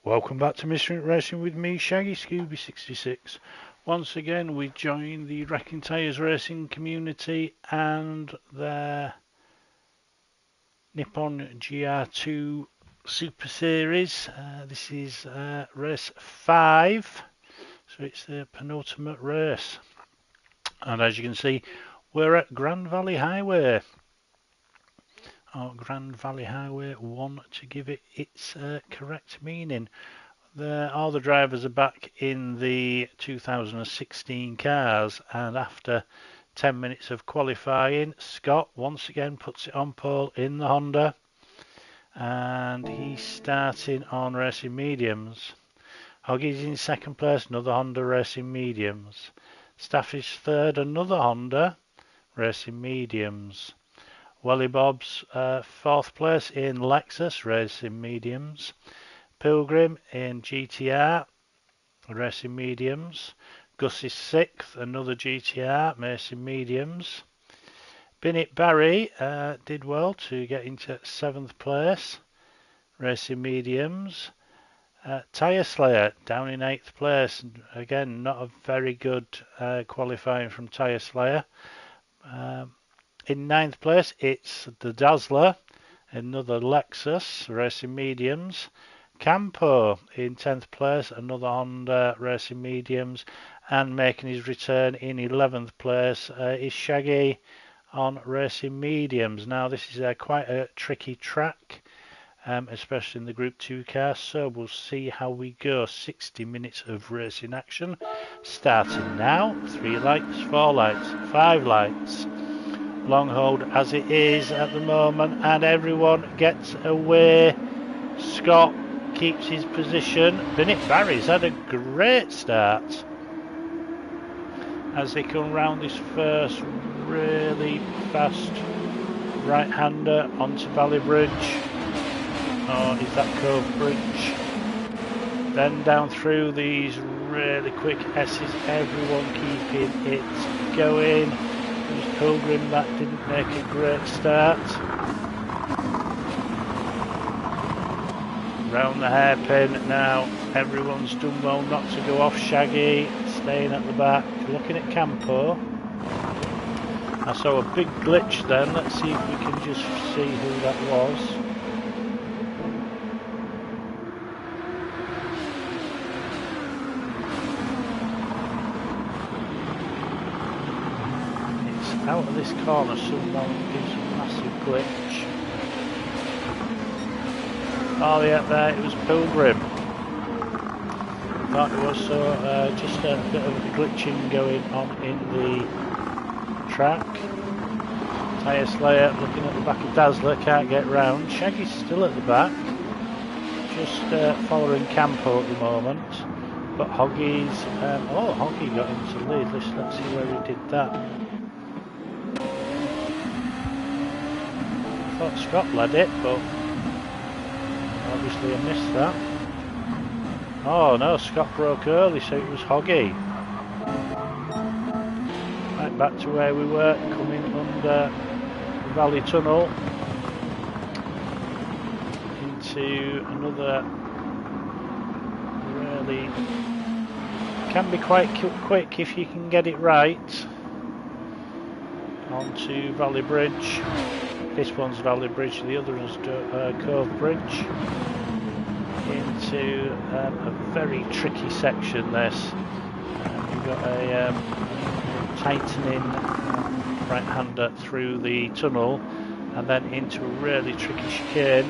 Welcome back to Mystery Racing with me, Shaggy Scooby66. Once again, we join the Wrecking Tyres racing community and their Nippon gr2 Super Series. This is race 5, so it's the penultimate race. And as you can see, we're at Grand Valley Highway. Grand Valley Highway 1 to give it its correct meaning. All the drivers are back in the 2016 cars, and after 10 minutes of qualifying, Scott once again puts it on pole in the Honda, and he's starting on racing mediums. Hoggy's in second place, another Honda racing mediums. Staff is third, another Honda racing mediums. Welly Bob's fourth place in Lexus racing mediums. Pilgrim in GTR racing mediums. Gus is sixth, another GTR racing mediums. Binnett Barry did well to get into seventh place racing mediums. Tyre Slayer down in eighth place. Again, not a very good qualifying from Tyre Slayer. In ninth place, it's the Dazzler, another Lexus racing mediums. Campo in 10th place, another Honda racing mediums, and making his return in 11th place is Shaggy on racing mediums. Now this is quite a tricky track, especially in the Group 2 car, so we'll see how we go. 60 minutes of racing action starting now. 3 lights, 4 lights, 5 lights. Long hold as it is at the moment, and everyone gets away. Scott keeps his position. Binnett Barry's had a great start as they come round this first really fast right-hander onto Valley Bridge. Oh, is that Cove Bridge? Then down through these really quick S's, everyone keeping it going. There's Pilgrim that didn't make a great start. Round the hairpin now, everyone's done well not to go off. Shaggy staying at the back, looking at Campo. I saw a big glitch then, let's see if we can just see who that was. It's out of this corner, someone gives a massive glitch. Oh yeah, there it was Pilgrim. Thought it was just a bit of glitching going on in the track. Tyre Slayer looking at the back of Dazzler, can't get round. Shaggy's still at the back, just following Campo at the moment. But Hoggy's, Hoggy got into lead. Let's see where he did that. I thought Scott led it, but obviously I missed that. Oh no, Scott broke early, so it was Hoggy. Right back to where we were, coming under the Valley Tunnel into another really, can be quite quick if you can get it right, onto Valley Bridge. This one's Valley Bridge, the other is Cove Bridge. Into a very tricky section this. You've got a tightening right-hander through the tunnel and then into a really tricky chicane.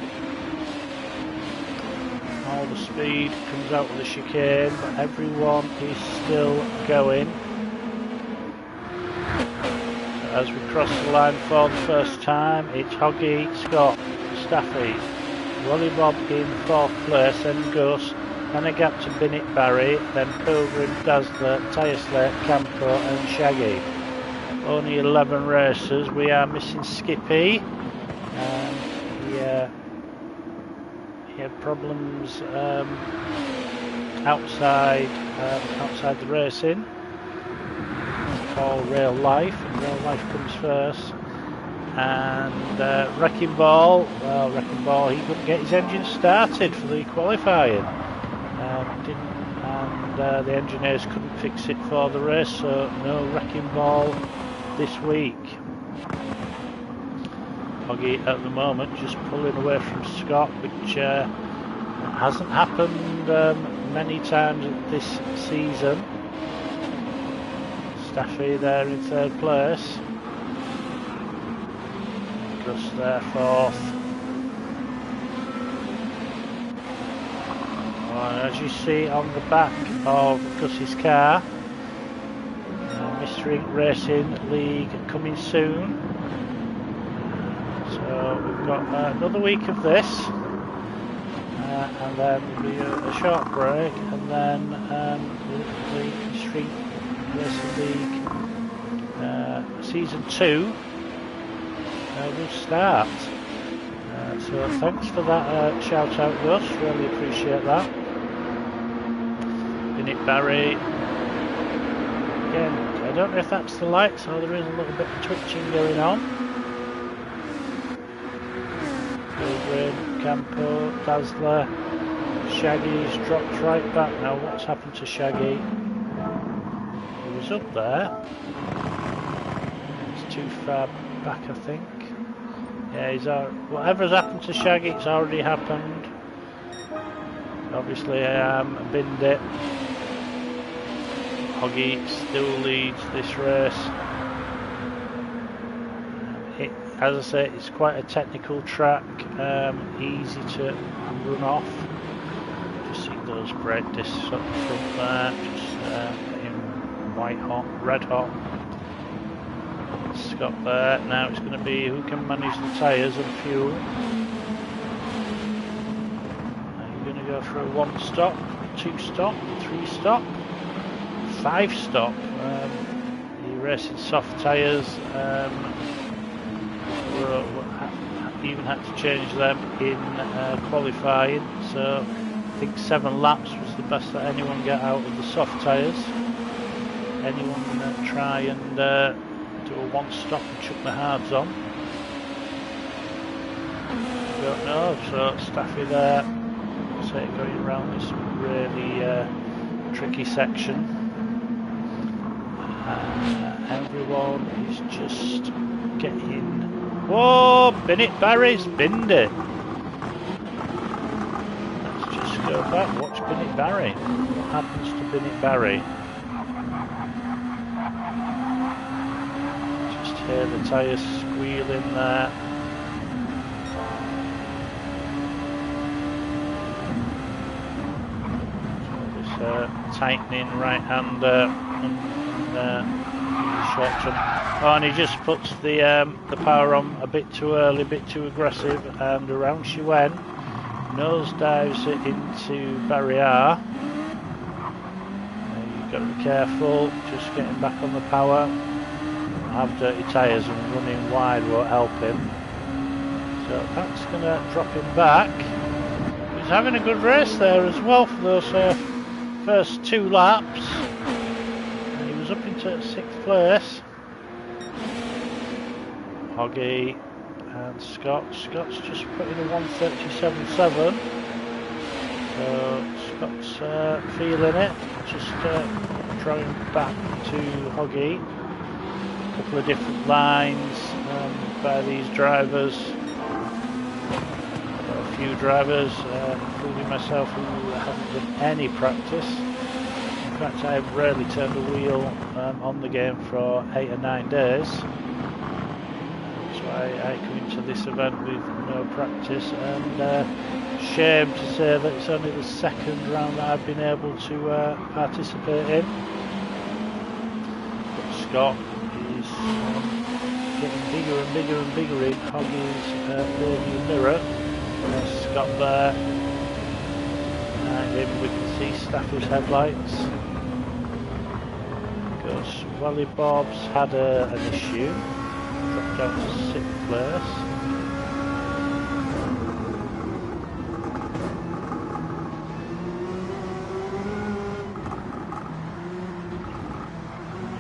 All the speed comes out of the chicane, but everyone is still going. As we cross the line for the first time, it's Hoggy, Scott, Staffy, Welly Bob in fourth place, then Gus, then a gap to Binnett Barry, then Pilgrim, Dazzler, Tyre Slayer, Campo and Shaggy. Only 11 racers. We are missing Skippy. He had problems outside the racing. For Real Life, and Real Life comes first. And Wrecking Ball, he couldn't get his engine started for the qualifying. The engineers couldn't fix it for the race, so no wrecking ball this week. Hoggy at the moment just pulling away from Scott, which hasn't happened many times this season. Staffy there in third place. Gus there fourth. And as you see on the back of Gus's car, Mr. Inc Racing League coming soon. So we've got another week of this, and then there'll be a short break, and then the Street Racing League Season 2 will start. So thanks for that shout out, Gus, really appreciate that. Bennett Barry, again, I don't know if that's the lights or there is a little bit of twitching going on. Rain, Campo, Dazzler, Shaggy's dropped right back now. What's happened to Shaggy? He was up there. It's too far back, I think. Yeah, whatever's happened to Shaggy, it's already happened. Obviously, binned it. Hoggy still leads this race. As I say, it's quite a technical track, easy to run off. Just see those brake discs up front there, just in white hot, red hot. Scott there. Now it's going to be who can manage the tyres and fuel. Are you going to go for a 1 stop, 2 stop, 3 stop, 5 stop? You're racing soft tyres. Even had to change them in qualifying, so I think 7 laps was the best that anyone got out of the soft tyres. Anyone try and do a 1 stop and chuck the hards on? Don't know, so Staffy there, say going around this really tricky section. Everyone is just getting. Whoa, Bennett Barry's binned it. Let's just go back, watch Bennett Barry. What happens to Bennett Barry? Just hear the tyres squealing there. So this tightening right hand short jump. Oh, and he just puts the power on a bit too early, a bit too aggressive, and around she went. Nose dives it into barrier. You've got to be careful, just getting back on the power. Have dirty tyres and running wide won't help him. So that's going to drop him back. He's having a good race there as well for those first 2 laps. And he was up into 6th place. Hoggy and Scott's just put in a 1:37.7. So Scott's feeling it, just drawing back to Hoggy. A couple of different lines by these drivers. A few drivers, including myself, who haven't done any practice. In fact, I've rarely turned a wheel on the game for 8 or 9 days. I come into this event with no practice, and shame to say that it's only the 2nd round that I've been able to participate in. But Scott is getting bigger and bigger and bigger in Hoggy's rearview mirror. Scott there, behind him we can see Stafford's headlights. Because Wally Bob's had an issue. Dropped down to 6th place.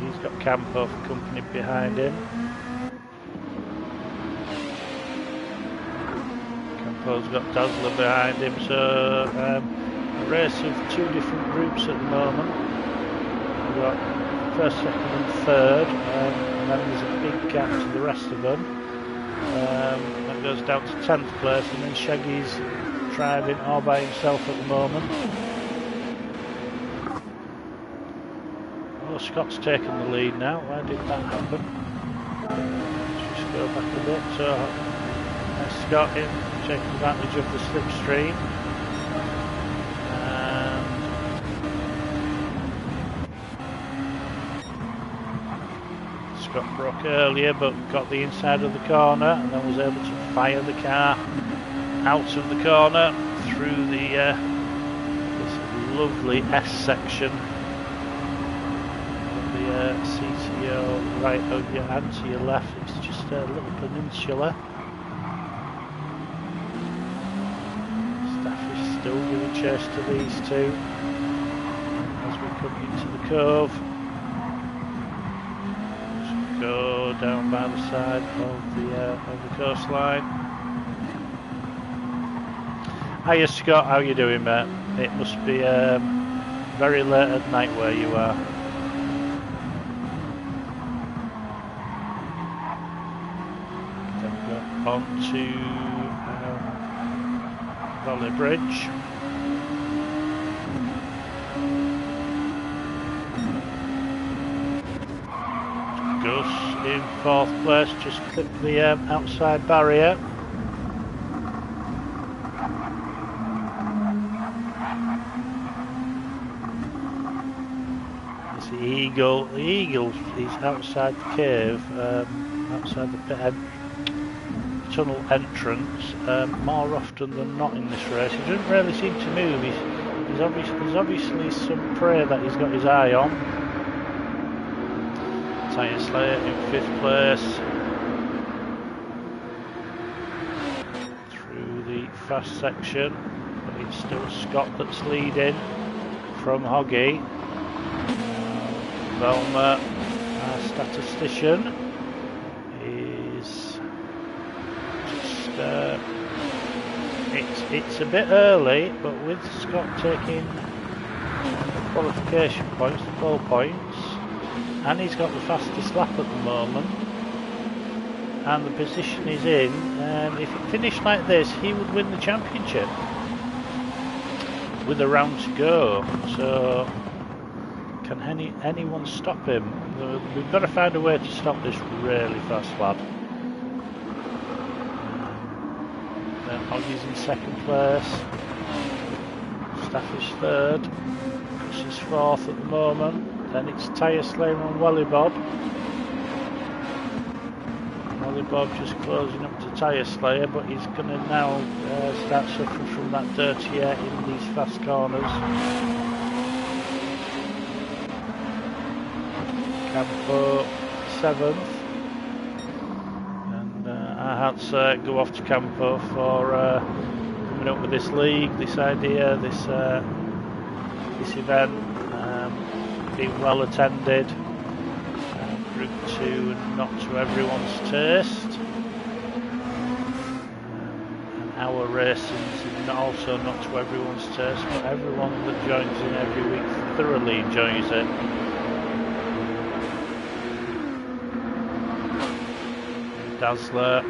He's got Campo for company behind him. Campo's got Dazzler behind him, so race of two different groups at the moment. We've got first, second and third, and then there's a big gap to the rest of them. That goes down to 10th place, and then Shaggy's driving all by himself at the moment. Oh, Scott's taken the lead now. Why did that happen? Let's just go back a bit. So that's Scott in, taking advantage of the slipstream. Scott broke earlier, but got the inside of the corner and then was able to fire the car out of the corner through the this lovely S section of the CTO right of your hand to your left. It's just a little peninsula. Staff is still giving chase to these two as we come into the cove. Go down by the side of the coastline. Hiya Scott, how you doing, mate? It must be very late at night where you are. Then we go on to Valley Bridge. Gus in 4th place, just clipped the outside barrier. There's the Eagle. The Eagle is outside the cave, outside the tunnel entrance, more often than not in this race. He doesn't really seem to move. There's obviously some prey that he's got his eye on. Tyre Slayer in 5th place. Through the fast section, but it's still Scott that's leading from Hoggy. Velma, our statistician, is just it's a bit early, but with Scott taking qualification points, the pole points, and he's got the fastest lap at the moment, and the position he's in, if it finished like this he would win the championship with a round to go. So can anyone stop him? We've got to find a way to stop this really fast lad. Then Hoggy's in 2nd place, Staff is 3rd, Chris is 4th at the moment. Then it's Tyre Slayer and Wally Bob. Wally Bob just closing up to Tyre Slayer, but he's going to now start suffering from that dirty air in these fast corners. Campo 7th. And our hats go off to Campo for coming up with this league, this idea, this event. Being well attended, Group 2 not to everyone's taste, and our racing is also not to everyone's taste, but everyone that joins in every week thoroughly enjoys it. Dazzler,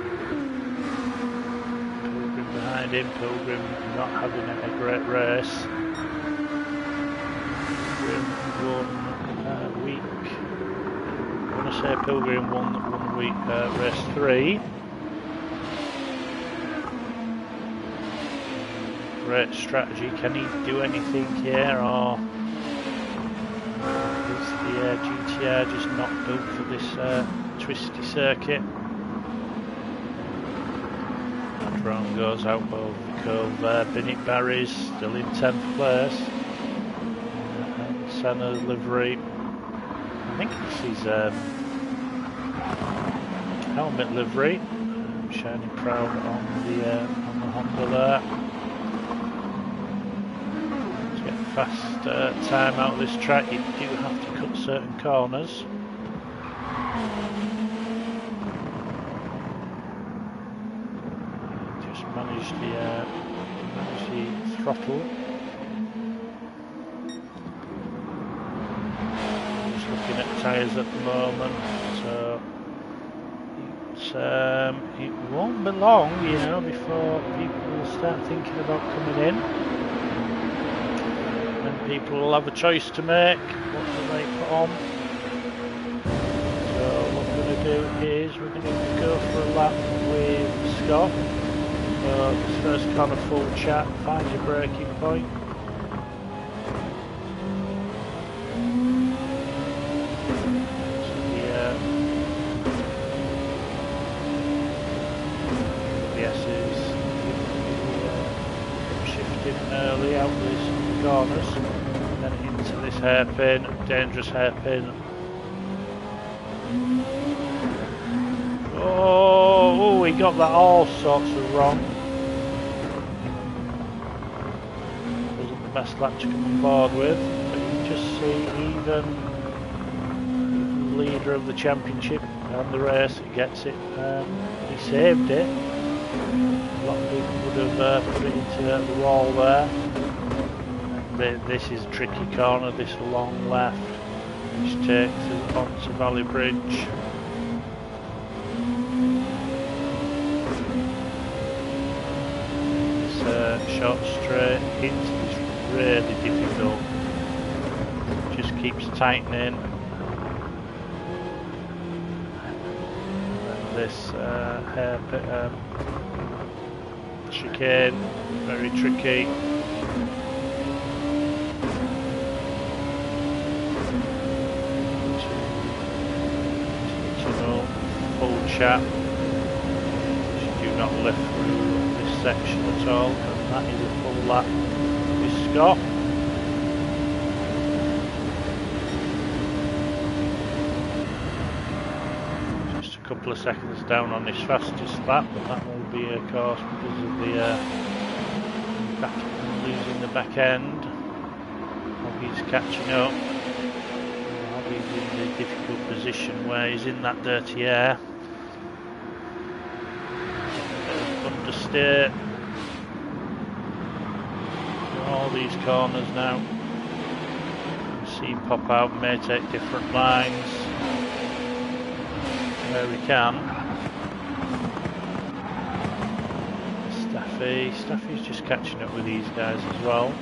Pilgrim behind him, Pilgrim not having a great race. One week. I want to say Pilgrim won 1 week race 3. Great strategy. Can he do anything here, or is the GTR just not built for this twisty circuit? That drone goes out over the cove there. Binnick Barry's still in 10th place. Senna's livery, I think it's his helmet livery, shining proud on the Honda there. To get fast time out of this track, you do have to cut certain corners. Just manage the throttle. tyres at the moment, so it won't be long, you know, before people will start thinking about coming in, and people will have a choice to make. What do they put on? So what we're going to do is we're going to go for a lap with Scott. So this first corner full chat, find your braking point. Early out these corners, and then into this hairpin, dangerous hairpin. Oh, he got that all sorts of wrong. Wasn't the best lap to come on board with, but you just see even the leader of the championship and the race, he gets it. He saved it. A lot of people would have put it into the wall there. This is a tricky corner, this long left, which takes us onto Valley Bridge. This short straight into is really difficult. Just keeps tightening. And this hairpin. Chicane, very tricky. Tunnel, full chat. You do not lift through this section at all, and that is a full lap with Scott. Just a couple of seconds down on his fastest lap, but that will be, of course, because of the losing the back end. He's catching up. He's in a difficult position where he's in that dirty air. Understeer. All these corners now. You see him pop out, may take different lines where we can. Staffy's just catching up with these guys as well.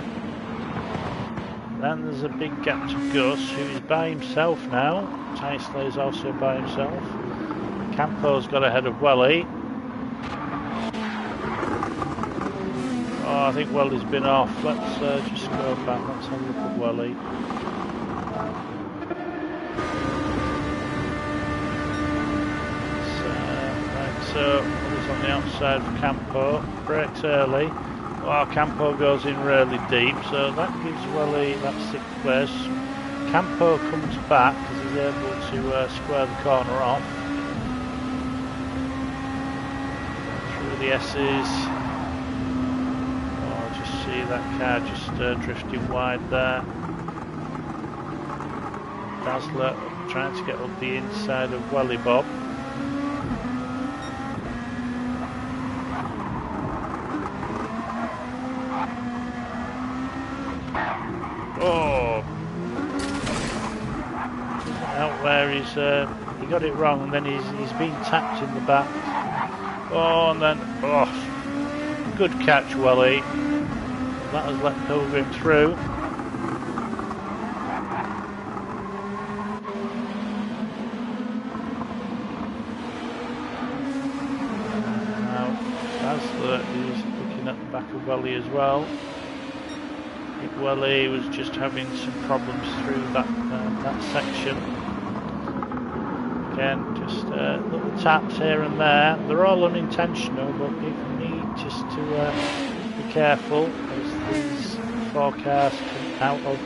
Then there's a big gap to Gus, who is by himself now. Tysley is also by himself. Campo's got ahead of Welly. Oh, I think Welly's been off. Let's just go back. Let's have a look at Welly. So Welly's on the outside for Campo. Brakes early. Oh, Campo goes in really deep, so that gives Welly that 6th place. Campo comes back because he's able to square the corner off. Through the S's. Oh, just see that car just drifting wide there. Dazzler trying to get up the inside of Welly Bob. Oh, out where he got it wrong, and then he's been tapped in the back. Oh, and then good catch, Welly. That has let Pilgrim through. Now Dazzler is looking at the back of Welly as well. Welly was just having some problems through that section. Again, just little taps here and there. They're all unintentional, but people need just to be careful as these 4 cars come out of.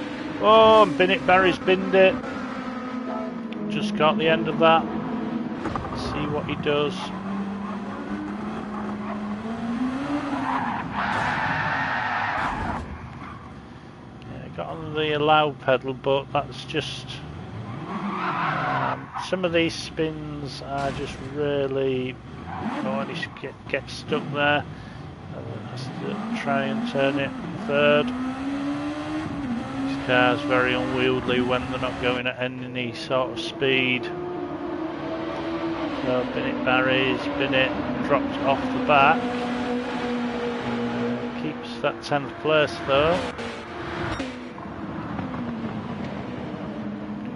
Oh, and Barry's binned it. Just got the end of that. Let's see what he does. Got on the allow pedal, but that's just some of these spins are just really he gets stuck there. Has to try and turn it third. He's car's very unwieldy when they're not going at any sort of speed. So Bennett Barry's Bennett dropped off the back. Keeps that 10th place though.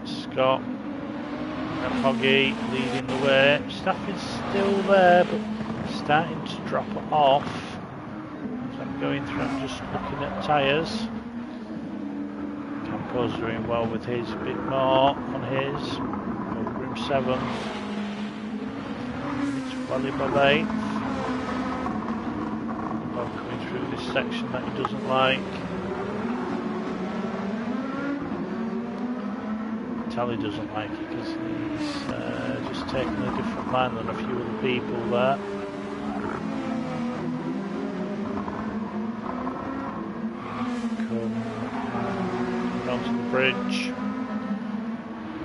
Scott and Hoggy leading the way. Staff is still there but starting to drop off. As I'm going through, I'm just looking at tyres. Campo's doing well with his, a bit more on his. Pilgrim 7th. It's Wally Bob 8th. Bob coming through this section that he doesn't like. Tally doesn't like it because he's just taking a different line than a few other people there. Come onto the bridge.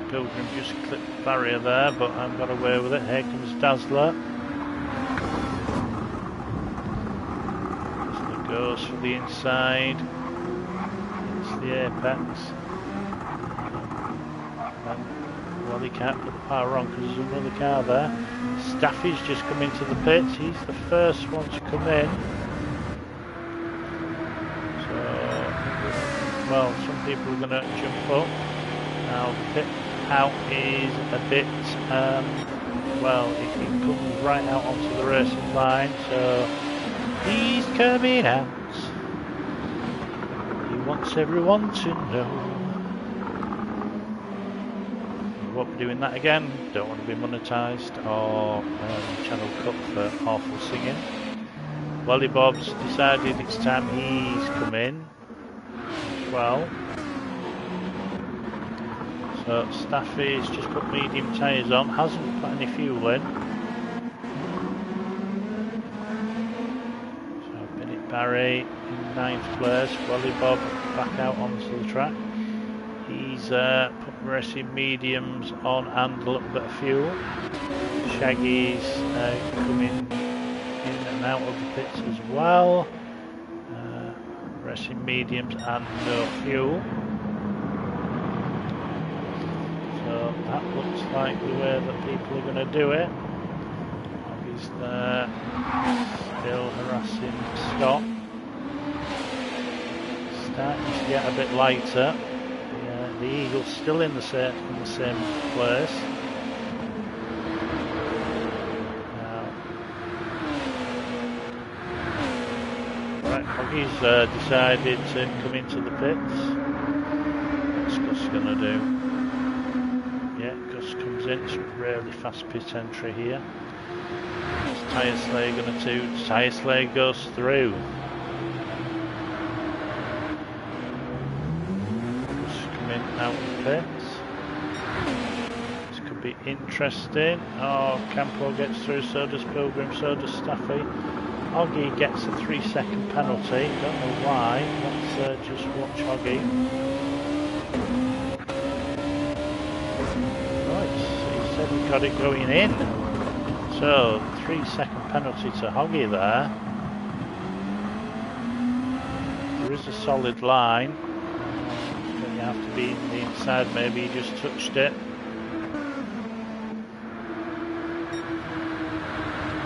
Pilgrim just clipped the barrier there, but I've got away with it. Here comes Dazzler. Dazzler goes for the inside. It's the apex. Well, he can't put the power on because there's another car there. Staffy's just come into the pits. He's the first one to come in. So, well, some people are going to jump up. Now, the pit out is a bit, well, it comes right out onto the racing line. So, he's coming out. He wants everyone to know. Won't be doing that again. Don't want to be monetised or channel cut for awful singing. Wally Bob's decided it's time he's come in as well. So Staffy's just put medium tyres on, hasn't put any fuel in. So Bennett Barry in 9th place. Wally Bob back out onto the track. He's put racing mediums on and a little bit of fuel. Shaggy's coming in and out of the pits as well. Racing mediums and no fuel. So that looks like the way that people are going to do it. He's there, still harassing Scott. Starting to get a bit lighter. The Eagle's still in the same place. Now, right, Hoggy's decided to come into the pits. What's Gus going to do? Yeah, Gus comes in. It's a really fast pit entry here. What's Tyre Slayer going to do? Tyre Slayer goes through. Out of the pits. This could be interesting. Oh, Campo gets through, so does Pilgrim, so does Staffy. Hoggy gets a 3-second penalty. Don't know why. Let's just watch Hoggy. Right, so he said he got it going in. So, 3-second penalty to Hoggy there. There is a solid line. You have to be in the inside, maybe he just touched it.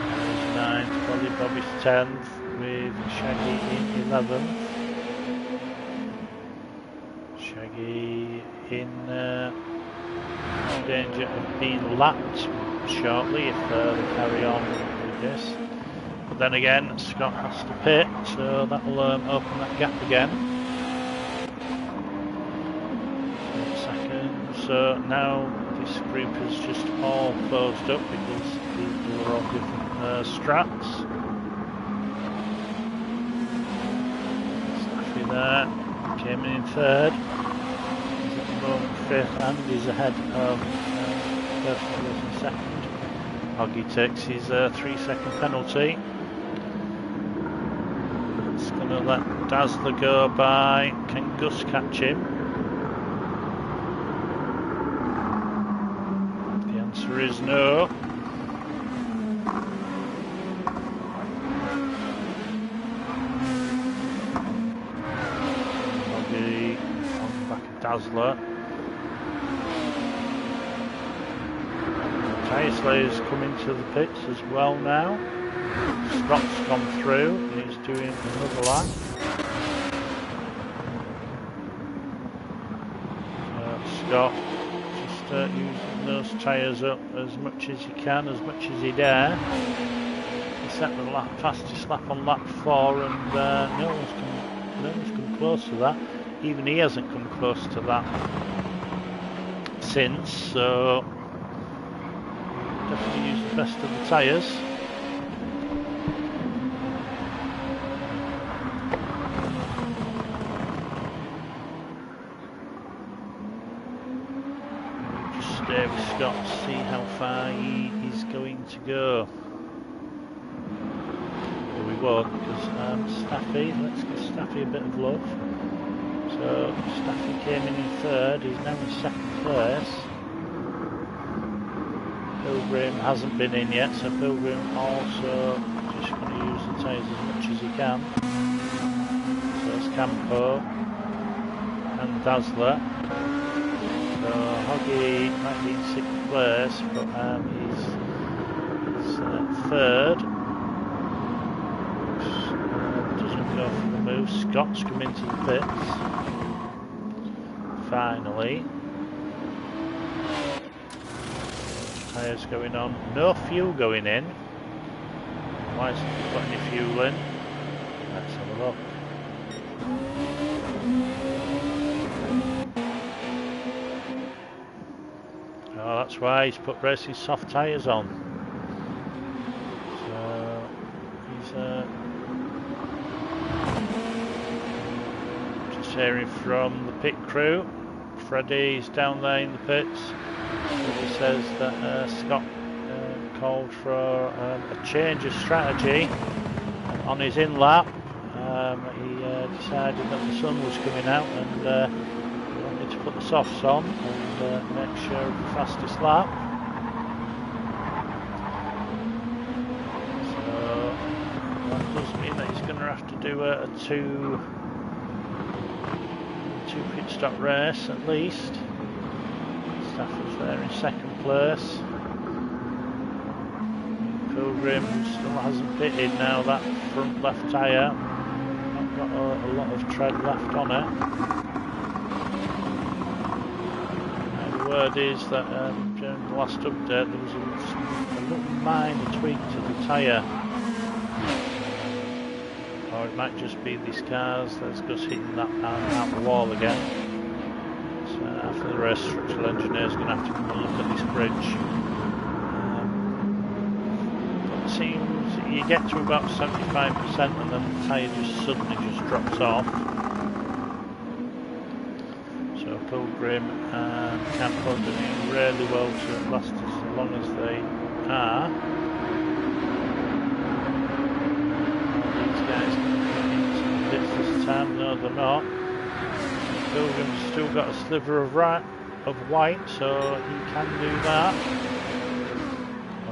There's 9th, Wally Bobby's 10th, with Shaggy in 11th. Shaggy in danger of being lapped shortly if they carry on with this. But then again, Scott has to pit, so that will open that gap again. So now this group is just all closed up because people are on different strats. Staffy there, came in 3rd. He's at the moment 5th and he's ahead of personally in 2nd. Hoggy takes his 3-second penalty. It's going to let Dazzler go by. Can Gus catch him? Answer is no. Hoggy on Dazzler. Tyre Slayer's coming to the pits as well now. Scott's gone through, he's doing another lap. Scott just using those tyres up as much as he can, as much as he dare. He set the fastest lap on lap 4 and no one's come close to that. Even he hasn't come close to that since, so definitely use the best of the tyres. Just stay with Scott to see how far he is going to go. But we won't, because Staffy, let's give Staffy a bit of love. So Staffy came in 3rd, he's now in 2nd place. Pilgrim hasn't been in yet, so Pilgrim also just going to use the tyres as much as he can. So it's Campo and Dazzler. So Hoggy might be in 6th place, but he's 3rd. Doesn't go for the move. Scott's come into the pits. Finally. Tyres going on, no fuel going in. Why isn't he put any fuel in? Let's have a look. Oh, that's why he's put racing soft tyres on. So he's just hearing from the pit crew. Freddie's down there in the pits. He says that Scott called for a change of strategy on his in-lap. He decided that the sun was coming out and he wanted to put the softs on and make sure of the fastest lap. So that does mean that he's going to have to do a two pit stop race at least. Stafford's there in 2nd place. Pilgrim still hasn't pitted now, that front left tyre. Not got a lot of tread left on it. Now the word is that during the last update there was a little minor tweak to the tyre. Or it might just be these cars that's just hitting that out the wall again. After the race, structural engineers going to have to come and look at this bridge. But it seems you get to about 75% and then the tyre just suddenly just drops off. So Pilgrim and Campo doing really well to last as long as they are. These guys can get into the pits this time. No, they're not. Pilgrim's still got a sliver of white, so he can do that.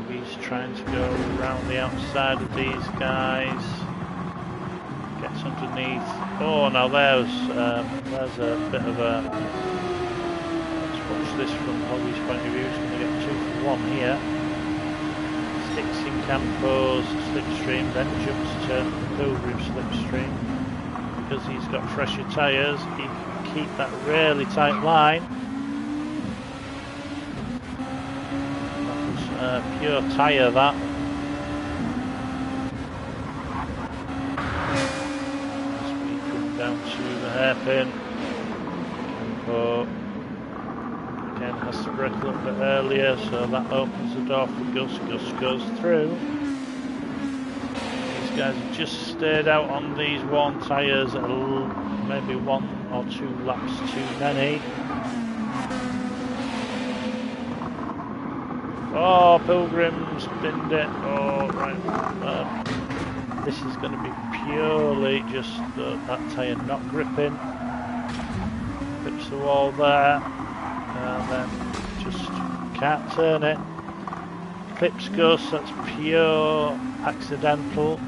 He's trying to go around the outside of these guys. Gets underneath. Oh, now there's a bit of a. Let's watch this from Hoggy's point of view. He's going to get 2 for 1 here. Sticks in Campo's slipstream, then jumps to Pilgrim's slipstream. Because he's got fresher tyres, he can keep that really tight line. That was pure tyre, that. As we come down to the hairpin, Campo again has to brake a little bit earlier, so that opens the door for Gus. Gus goes through. Guys have just stayed out on these worn tyres, maybe 1 or 2 laps too many. Oh, Pilgrim's binned it. Oh, right. This is going to be purely just that tyre not gripping. Fix the wall there, and then just can't turn it. Clips Gus, that's pure accidental.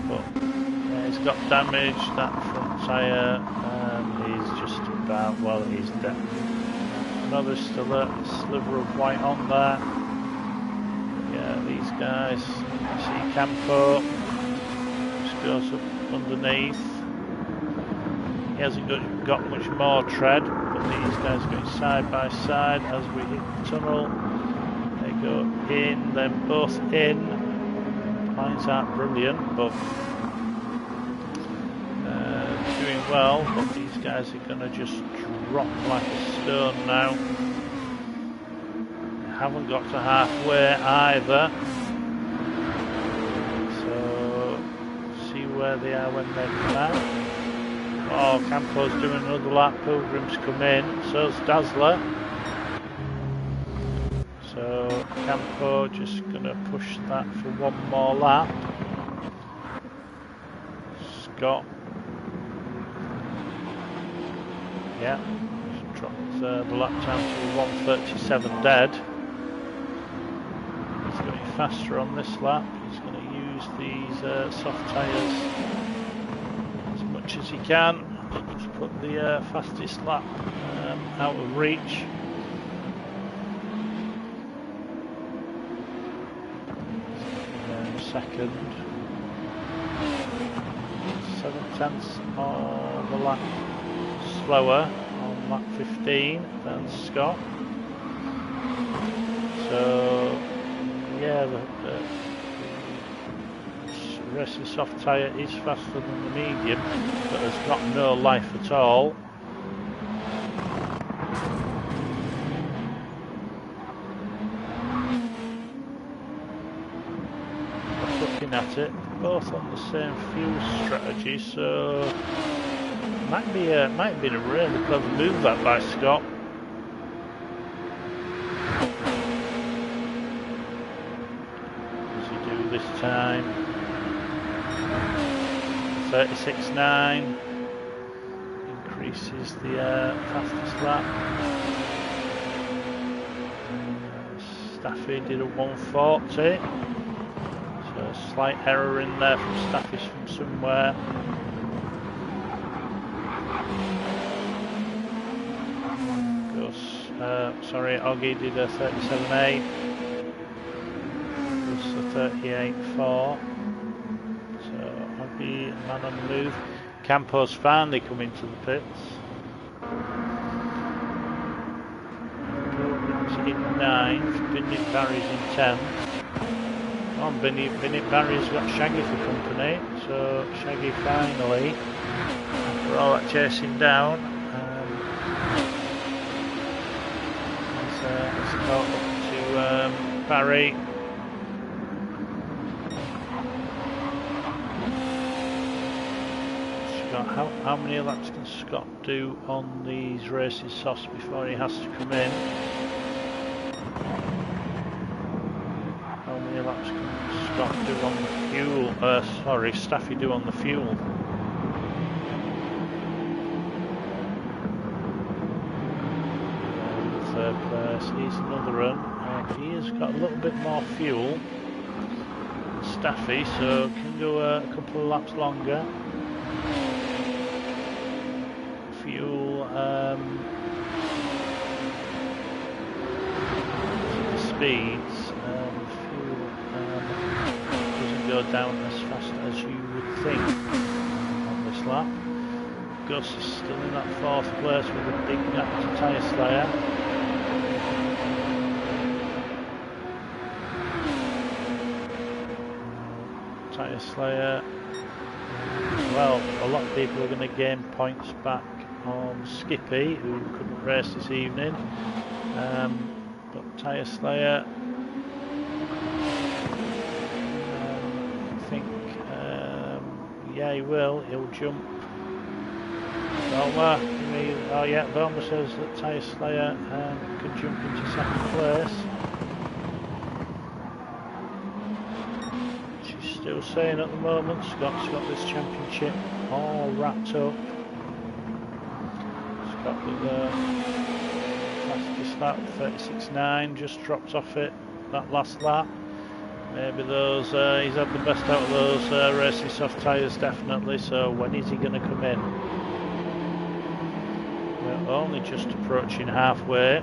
But yeah, he's got damage, that front tyre, and he's just about, well, he's dead. No, there's still a sliver of white on there. Yeah, these guys. You see Campo just goes up underneath. He hasn't got much more tread, but these guys are going side by side as we hit the tunnel. They go in, then both in. Lines aren't brilliant, but doing well. But these guys are going to just drop like a stone now. They haven't got to halfway either. So see where they are when they come out. Oh, Campo's doing another lap. Pilgrim's come in. So's Dazzler. So Campo just going to push that for one more lap. Scott. Yeah, just dropped the lap time to 1:37 dead. He's going faster on this lap. He's going to use these soft tyres as much as he can. Just put the fastest lap out of reach. Second. 7/10 of the lap slower on lap 15 than Scott. So yeah, the racing soft tyre is faster than the medium, but has got no life at all. Looking at it, both on the same fuel strategy, so might be a really clever move that by Scott. What does he do this time? 36.9 increases the fastest lap. Staffy did a 1:40. A slight error in there from Staffis from somewhere. Sorry, Oggy did a 37.8 plus a 38.4. So Oggy, man on the move. Campo's finally come into the pits. Pilgrim's in 9th, Bennett Barry's in 10th. Oh, Bennett Barry's got Shaggy for company, so Shaggy finally, after all that chasing down, let's go up to Barry. Scott, how many laps can Scott do on these races sauce before he has to come in? How many laps can Scott do on the fuel? Sorry, Staffy do on the fuel. Third place, he's another run. He has got a little bit more fuel than Staffy, so can go a couple of laps longer. Fuel, speeds. Doesn't go down as fast as you would think on this lap. Gus is still in that 4th place with a big gap to Tyre Slayer. Tyre Slayer, well, a lot of people are going to gain points back on Skippy, who couldn't race this evening, but Tyre Slayer, I think, yeah, he will, he'll jump. Velma, oh yeah, Velma says that Tyre Slayer could jump into 2nd place. She's still saying at the moment Scott's got this championship all wrapped up. Scott with the fastest lap, 36.9, just dropped off it that last lap. Maybe those, he's had the best out of those racing soft tyres definitely, so when is he going to come in? We're only just approaching halfway.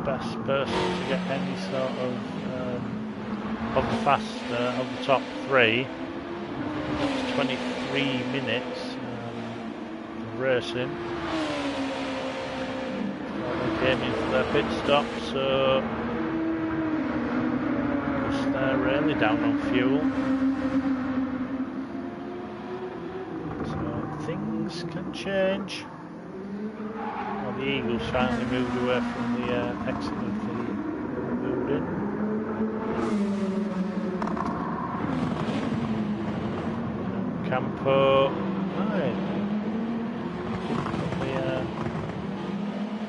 Best person to get any sort of the of the top three. It's 23 minutes of racing. They came in for their pit stop, so they're really down on fuel. So things can change. The Eagles finally moved away from the exit of the building. Campo, right.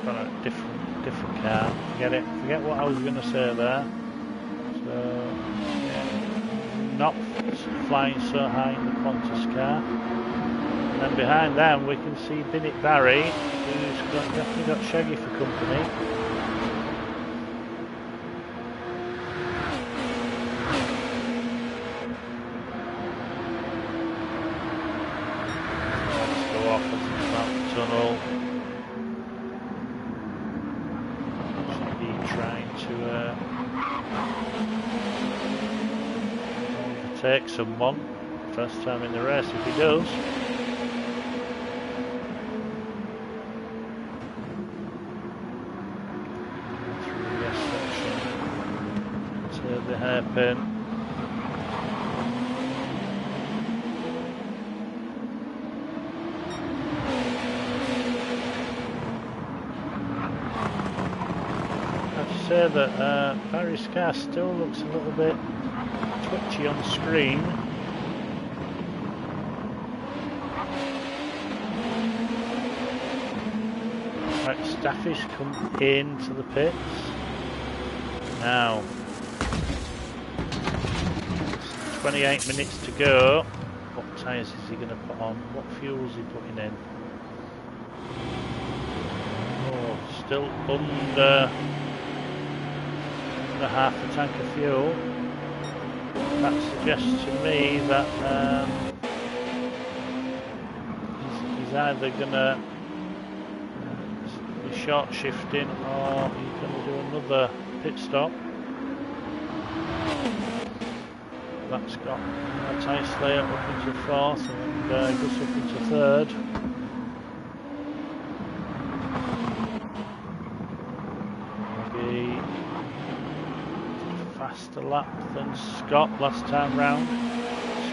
Got a different car. Forget what I was going to say there. So yeah, not flying so high in the Qantas car. And then behind them we can see Bennett Barry, who's definitely got Shaggy for company. Let's go off as it's out the tunnel. Shaggy trying to overtake someone. First time in the race if he does. The hairpin. I have to say that Barry's car still looks a little bit twitchy on screen. Right, Staffy's come into the pits. Now 28 minutes to go. What tyres is he going to put on? What fuel is he putting in? Oh, still under half a tank of fuel. That suggests to me that he's either going to be short shifting or he's going to do another pit stop. That's got Ty Slayer up into fourth and Gus up into third. Maybe faster lap than Scott last time round.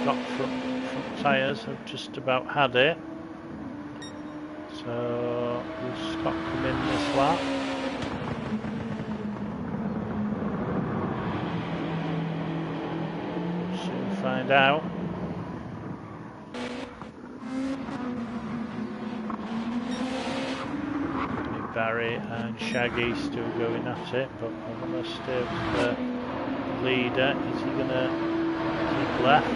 Scott front tyres have just about had it. So will Scott come in this lap? Find out. Barry and Shaggy still going at it, but I'm going to stay with the leader. Is he going to keep left?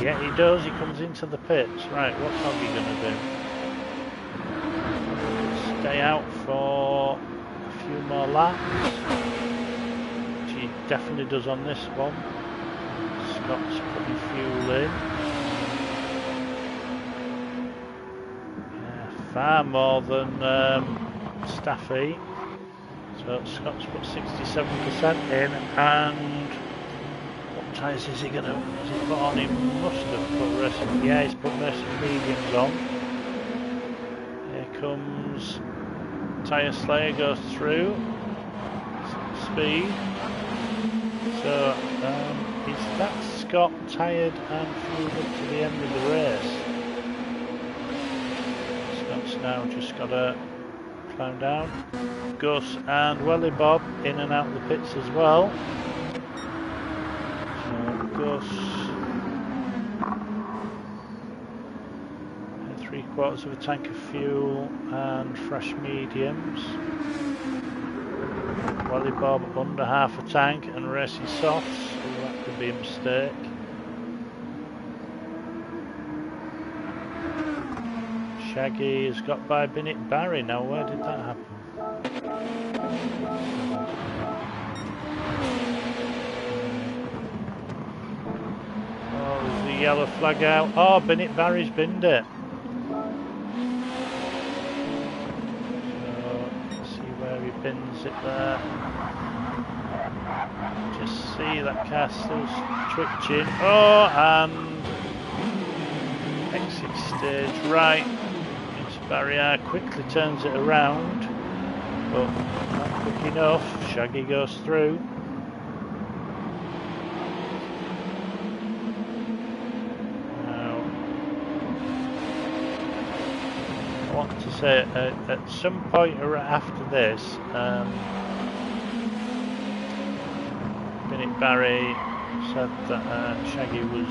Yeah, he does. He comes into the pits. Right, what's Hoggy going to do? Stay out for a few more laps. He definitely does on this one. Scott's putting fuel in. Yeah, far more than Staffy. So Scott's put 67% in, and what tyres is he going to put on? He must have put racing. Yeah, he's put racing mediums on. Here comes Tyre Slayer, goes through. Speed. So is that Scott tired and fueled up to the end of the race? Scott's now just got to climb down. Gus and Welly Bob in and out of the pits as well. So Gus, 3/4 of a tank of fuel and fresh mediums. Welly Bob under half a tank and racy softs, so that could be a mistake. Shaggy has got by Bennett Barry. Now where did that happen? Oh, there's the yellow flag out. Oh, Bennett Barry's binned it. So, let's see where he bins it there. Just see that car still twitching. Oh, and exit stage right into barrier. Quickly turns it around, but not quick enough. Shaggy goes through. I want to say at some point after this, Bennett Barry said that Shaggy was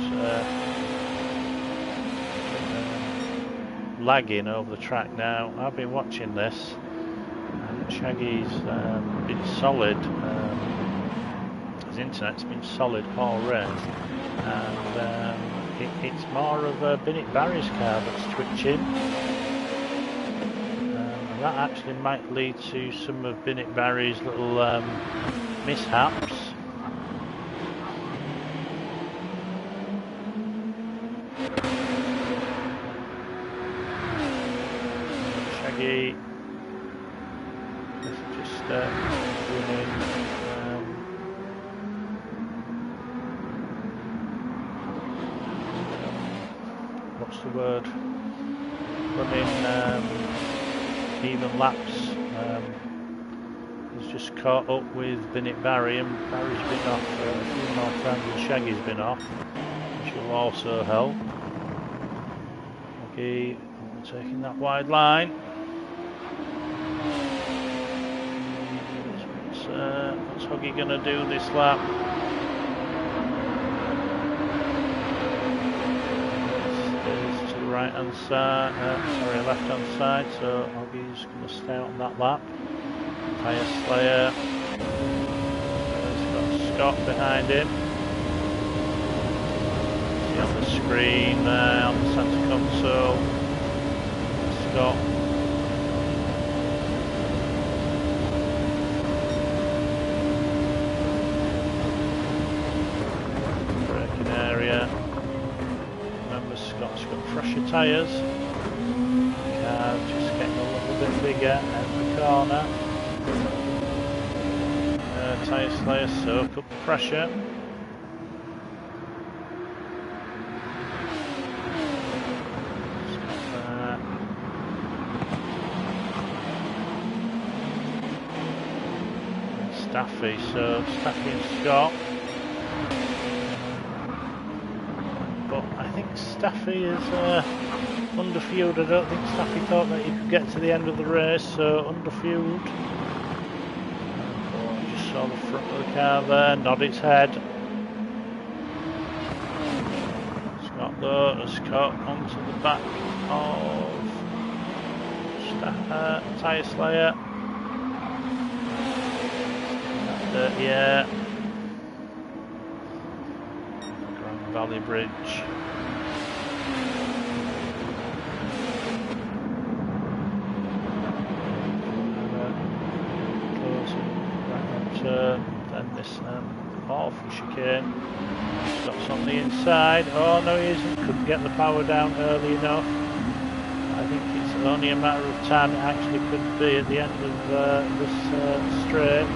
lagging over the track. Now I've been watching this, and Shaggy's been solid. His internet's been solid all race, and it's more of Bennett Barry's car that's twitching. That actually might lead to some of Bennett Barry's little mishaps. Shaggy is just running. What's the word? Running. Even laps. He's just caught up with Bennett Barry, and Barry's been off a few more times than Shaggy's been off, which will also help. Okay, taking that wide line. What's Huggy going to do this lap? Right hand side, left hand side, so Hoggy's going to stay on that lap. Tyre Slayer, he's got Scott behind him. See on the screen there, on the centre console, Scott. Braking area. Scott's got fresher tyres. Car just getting a little bit bigger out the corner. Tyre Slayer soak up the pressure. Staffy, so Staffy and Scott. I think Staffy is underfueled. I don't think Staffy thought that he could get to the end of the race, so underfueled. Just saw the front of the car there, nod its head. Scott though has caught onto the back of Tyre Slayer. Yeah. Grand Valley Bridge. Then this awful chicane. Scott's on the inside. Oh no, he isn't. Couldn't get the power down early enough. I think it's only a matter of time it actually could be at the end of this straight.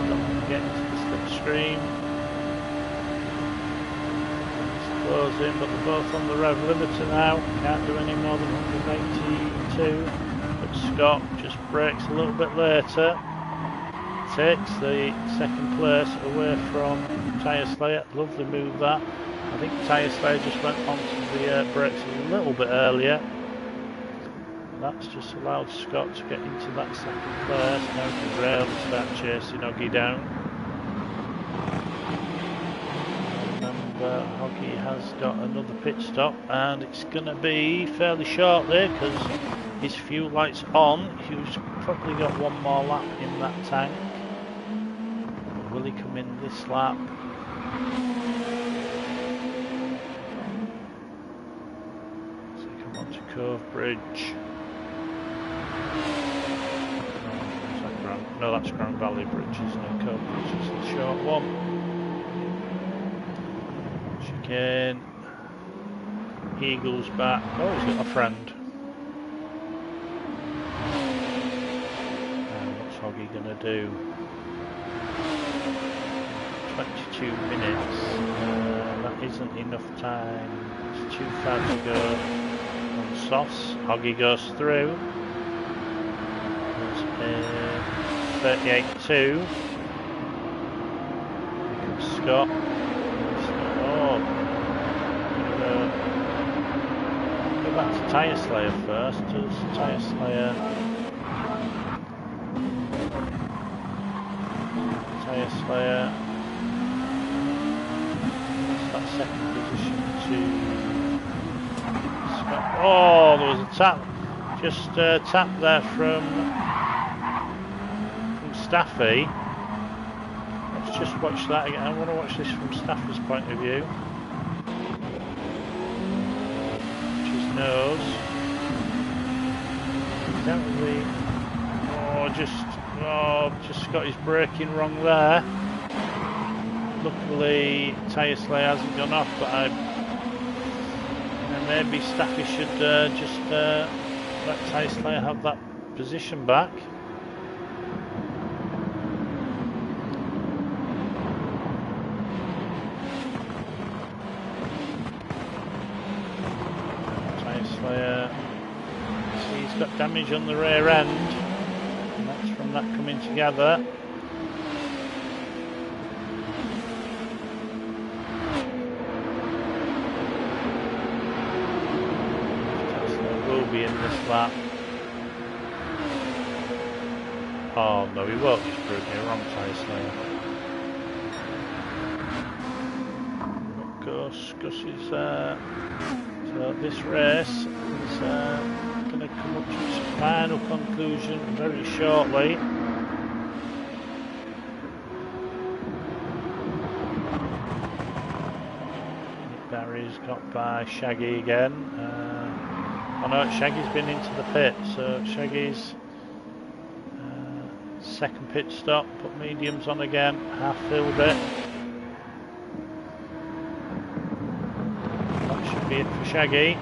Scott getting to the slipstream. It's closing, but they're both on the rev limiter now. Can't do any more than 182. But Scott just brakes a little bit later, takes the second place away from Tyre Slayer. Lovely move that. I think Tyre Slayer just went onto the brakes a little bit earlier. That's just allowed Scott to get into that second place. Now he can really start chasing Hoggy down. Remember, Hoggy has got another pit stop, and it's going to be fairly shortly because his fuel light's on. He's probably got one more lap in that tank. Will he come in this lap? So come on to Cove Bridge. No, that's Grand Valley Bridge, isn't it? Code Bridge is the short one. Chicane. Eagles back. Oh, he's got a friend. And what's Hoggy going to do? 22 minutes. That isn't enough time. It's too far to go on softs. Hoggy goes through. 38-2. Scott. Oh, go back to Tyre Slayer first. Does Tyre Slayer that second position to Scott? Oh, there was a tap. Just a tap there from Staffy. Let's just watch that again. I want to watch this from Staffy's point of view. Watch his nose. Definitely. Just got his braking wrong there. Luckily, Tyre Slayer hasn't gone off, but maybe Staffy should just let Tyre Slayer have that position back. He's got damage on the rear end, and that's from that coming together. Tesla will be in this lap. Oh no, he won't. He's proved me wrong, Tesla. Gus is so this race is going to come up to its final conclusion very shortly. Barry's got by Shaggy again. Oh no, Shaggy's been into the pit, so Shaggy's second pit stop, put mediums on again, half filled it. Be it for Shaggy.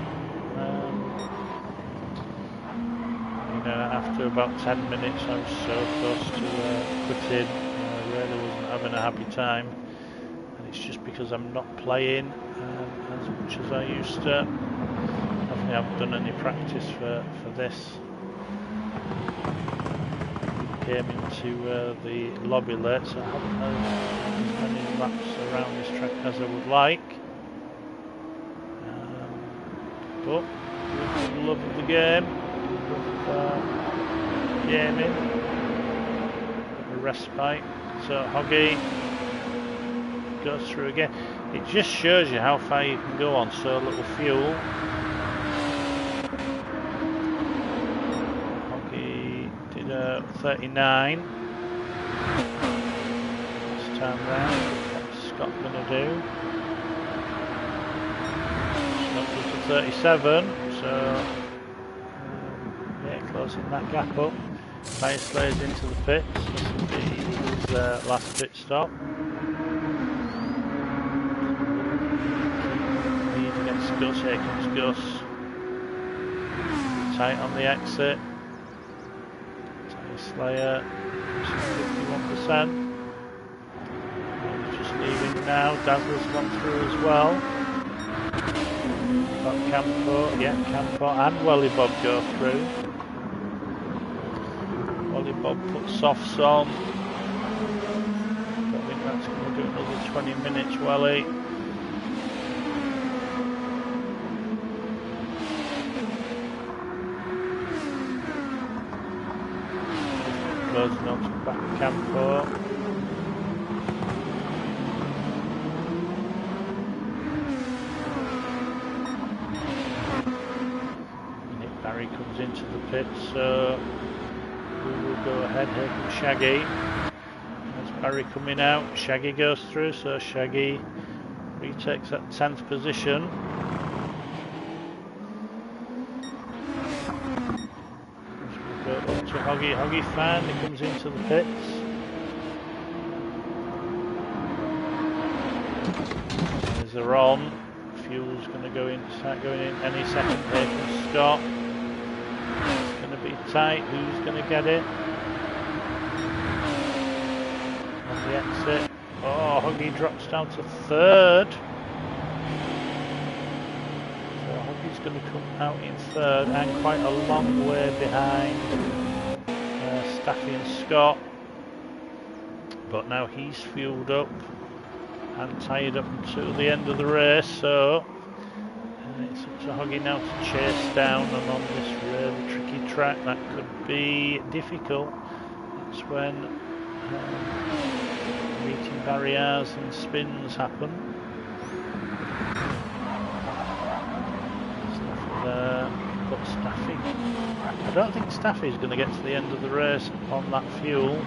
After about 10 minutes I was so close to quitting. I really wasn't having a happy time, and it's just because I'm not playing as much as I used to. I haven't done any practice for this. Came into the lobby late, so I haven't had as many laps around this track as I would like. But with the love of the game, love gaming, a respite. So Hoggy goes through again. It just shows you how far you can go on so little fuel. Hoggy did a 39 this time round. What's Scott going to do? 37, so yeah, closing that gap up. Tyre Slayer's into the pits. This will be his last pit stop. Lead against Gus. Here comes Gus. Tight on the exit. Tyre Slayer 51%. Just leaving now. Dazzler's gone through as well. Got Campo, yeah, Campo and Welly Bob go through. Welly Bob puts softs on. I think that's going to do another 20 minutes, Welly. Closing on to the back of Campo. Comes into the pit, so we will go ahead. Here comes Shaggy. There's Barry coming out. Shaggy goes through, so Shaggy retakes that 10th position. We'll go up to to Hoggy. Hoggy finally comes into the pits. As they're on, fuel's going to go in, start going in any second here from Scott. It's going to be tight. Who's going to get it? On the exit. Oh, Hoggy drops down to third. So Hoggy's going to come out in third and quite a long way behind Staffy and Scott. But now he's fueled up and tied up until the end of the race, so it's up to Hoggy now to chase down, and on this really tricky track that could be difficult. That's when meeting barriers and spins happen. Staffy there, but Staffy, I don't think Staffy's going to get to the end of the race on that fuel.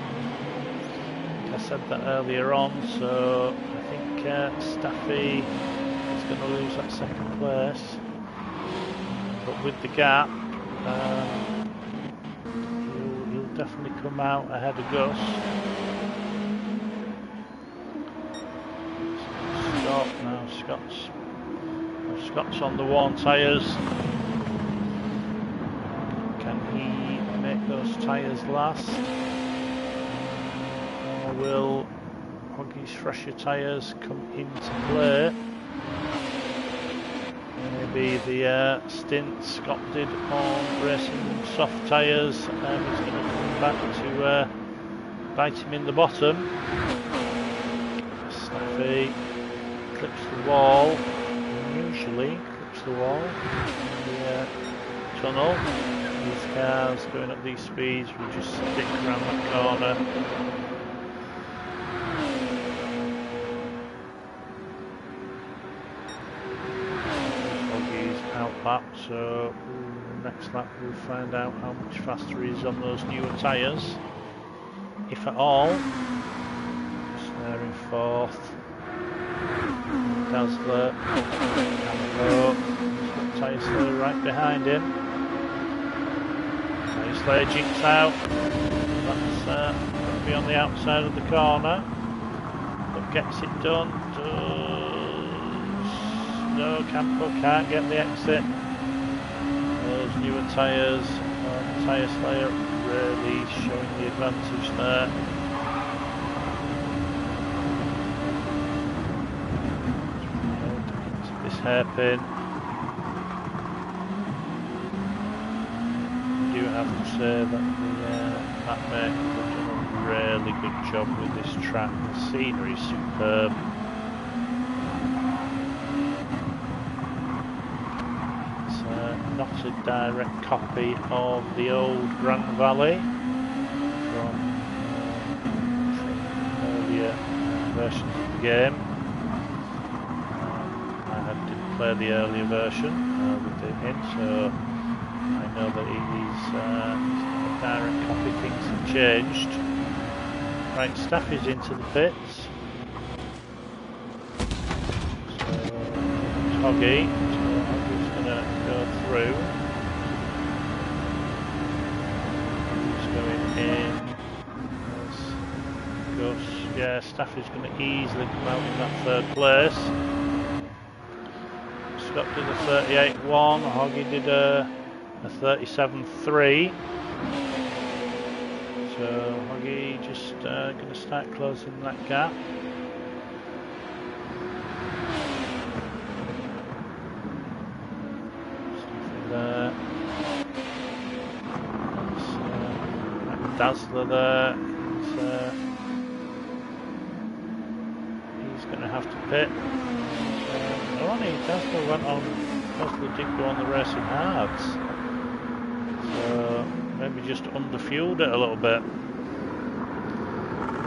I said that earlier on, so I think Staffy is going to lose that second place. But with the gap, he'll definitely come out ahead of Gus. Scott now, Scott's on the worn tyres. Can he make those tyres last? Will Hoggy's fresher tyres come into play? Maybe the stint Scott did on racing soft tyres is going to come back to bite him in the bottom. Staffy clips the wall, usually clips the wall in the tunnel. These cars going up these speeds will just stick around that corner. Lap, so next lap we'll find out how much faster he is on those newer tyres, if at all. Snare in fourth, Dazzler, Campo, Tyre Slayer right behind him. Tyre Slayer jinks out, that's going to be on the outside of the corner, but gets it done. No, Campo can't get the exit. Those newer tyres, Tyre Slayer really showing the advantage there. Into this hairpin. I do have to say that that maker has done a really good job with this track. The scenery is superb. Not a direct copy of the old Grant Valley from earlier versions of the game. I didn't play the earlier version with him in, so I know that he's a direct copy. Things have changed. Right, Staffy's into the pits. So it's Hoggy. Go through. He's going in. Gus. Yeah, Staffy's going to easily come out in that third place. Scott did a 38.1. Hoggy did a 37.3. So Hoggy just going to start closing that gap. Dazzler there, he's going to have to pit. Dazzler did go on the racing hards, so maybe just underfueled it a little bit.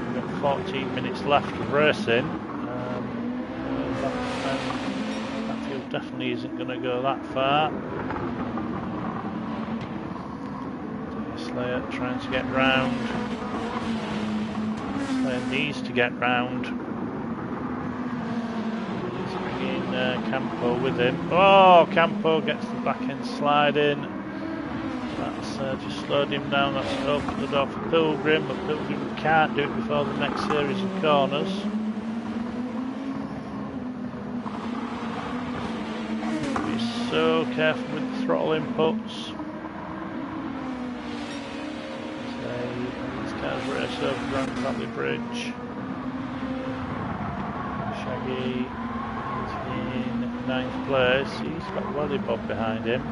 We've got 14 minutes left of racing. That fuel definitely isn't going to go that far. Slayer trying to get round. Slayer needs to get round. He's bringing Campo with him. Oh, Campo gets the back end slide in. That's just slowed him down. That's opened the door for Pilgrim, but Pilgrim can't do it before the next series of corners. Be so careful with the throttle inputs. These cars race over Grand Valley Bridge. Shaggy is in 9th place. He's got Welly Bob behind him.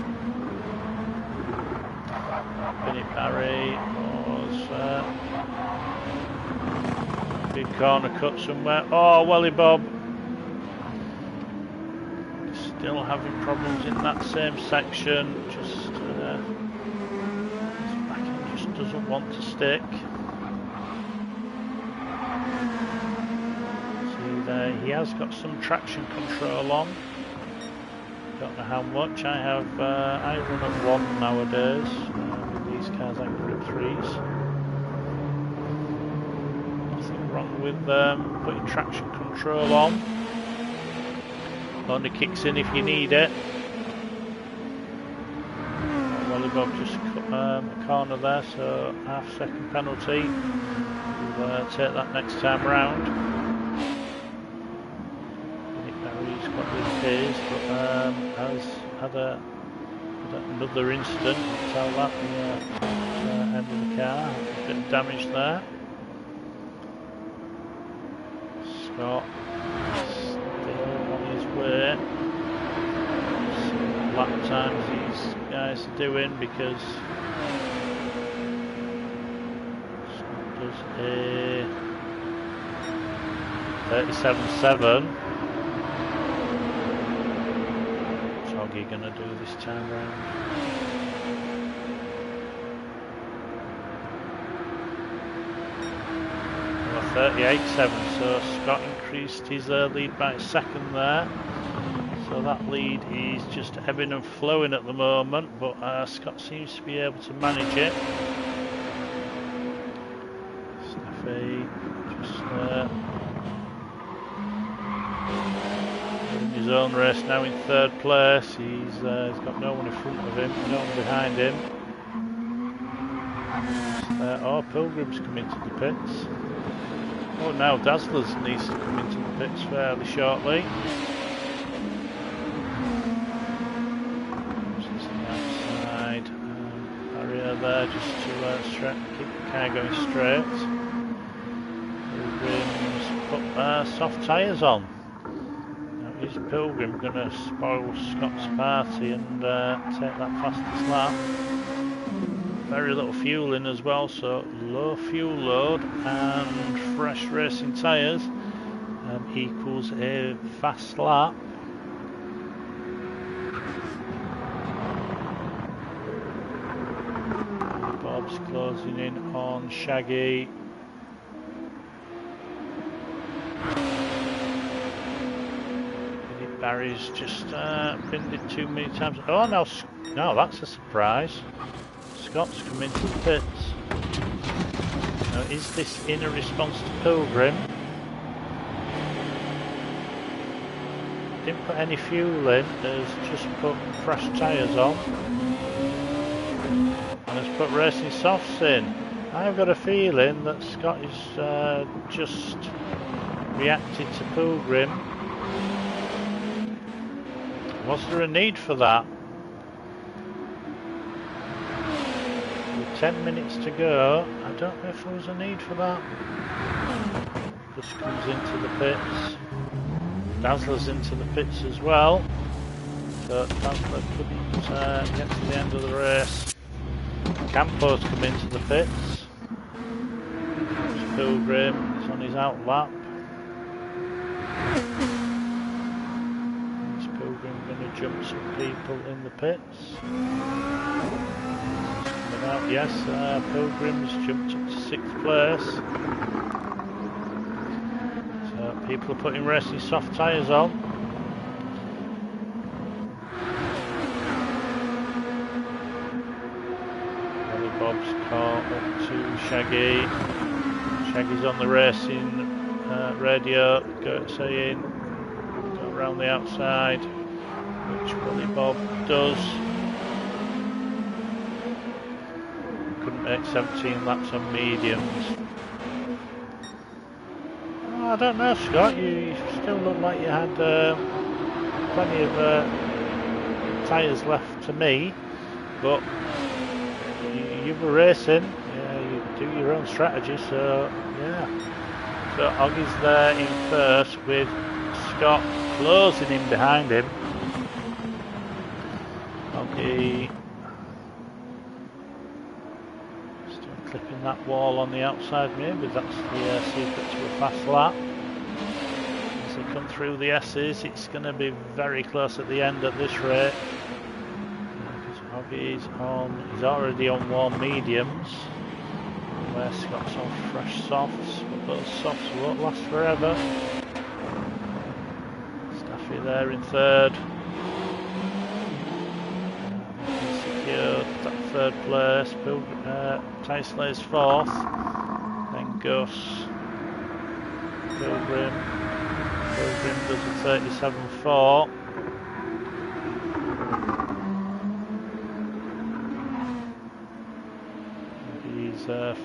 Barry was big corner cut somewhere. Oh, Welly Bob still having problems in that same section. Just his backing just doesn't want to stick. See there, he has got some traction control on. Don't know how much. I run at 1 nowadays. These cars like gr2s. Nothing wrong with putting traction control on. Only kicks in if you need it. Welly Bob just cut a corner there, so half-second penalty. We'll take that next time round. Barry's got with his, but has had another incident. Tell that the end of the car. A bit of damage there. Scott still on his way. See what lap times these guys are doing, because Scott does a 37.7. Going to do this time round. 38.7, so Scott increased his lead by a second there. So that lead is just ebbing and flowing at the moment, but Scott seems to be able to manage it. Steffi just in his own race now in 3rd place. He's got no one in front of him, no one behind him. Oh, Pilgrim's come into the pits. Oh, now Dazzlers needs to come into the pits fairly shortly. Just on the outside. Barrier there just to keep the car going straight. Pilgrim's put soft tyres on. Is Pilgrim going to spoil Scott's party and take that fastest lap? Very little fuel in as well, so low fuel load and fresh racing tyres equals a fast lap. Bob's closing in on Shaggy. Barry's just binned it too many times. Oh no, that's a surprise. Scott's come into the pits. Now, is this in a response to Pilgrim? Didn't put any fuel in, has just put fresh tyres on. And has put racing softs in. I've got a feeling that Scott is just reacted to Pilgrim. Was there a need for that? With 10 minutes to go, I don't know if there was a need for that. Just comes into the pits. Dazzler's into the pits as well. So Dazzler couldn't get to the end of the race. Campo's come into the pits. There's Pilgrim, he's on his out lap. Going to jump some people in the pits. Coming out, yes, Pilgrim's jumped up to 6th place. So people are putting racing soft tyres on. Welly Bob's caught up to Shaggy. Shaggy's on the racing radio, saying go around the outside, which Welly Bob does. make 17 laps on mediums. Oh, I don't know, Scott. You still look like you had plenty of tyres left to me, but you were racing. Yeah, you do your own strategy, so yeah. So Oggy's there in first with Scott closing in behind him. Oggy still clipping that wall on the outside, maybe that's the secret to a fast lap. As they come through the S's, it's going to be very close at the end at this rate. Oggy's he's already on warm mediums, where Scott's on fresh softs, but those softs won't last forever. Staffy there in third. He secured that third place. Tyslay's fourth. Then Gus. Pilgrim does a 37.4.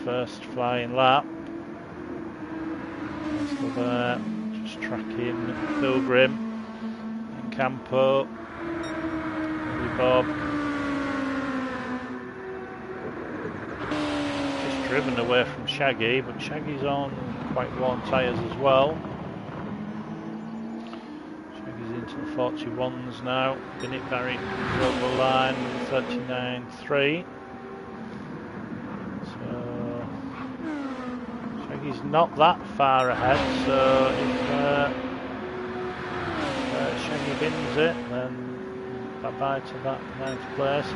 First flying lap. So there, just tracking Pilgrim and Campo. Billy Bob. Just driven away from Shaggy, but Shaggy's on quite worn tyres as well. Shaggy's into the 41s now. Bennett Barry comes over the line with 39.3. He's not that far ahead, so if Shaggy wins it, then bye-bye to that 9th place.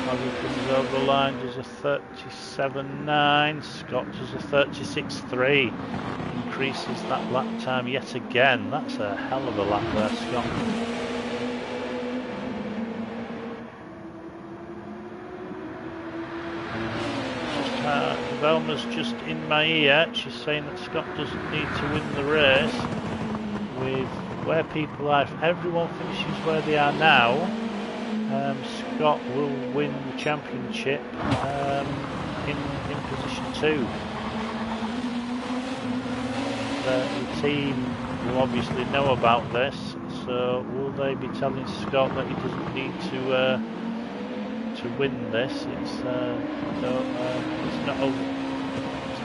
Oggy comes over the line, does a 37.9, Scott does a 36.3, increases that lap time yet again. That's a hell of a lap there, Scott. Velma's just in my ear. She's saying that Scott doesn't need to win the race. With where people are, if everyone finishes where they are now, Scott will win the championship in position 2. The team will obviously know about this, so will they be telling Scott that he doesn't need to win this? It's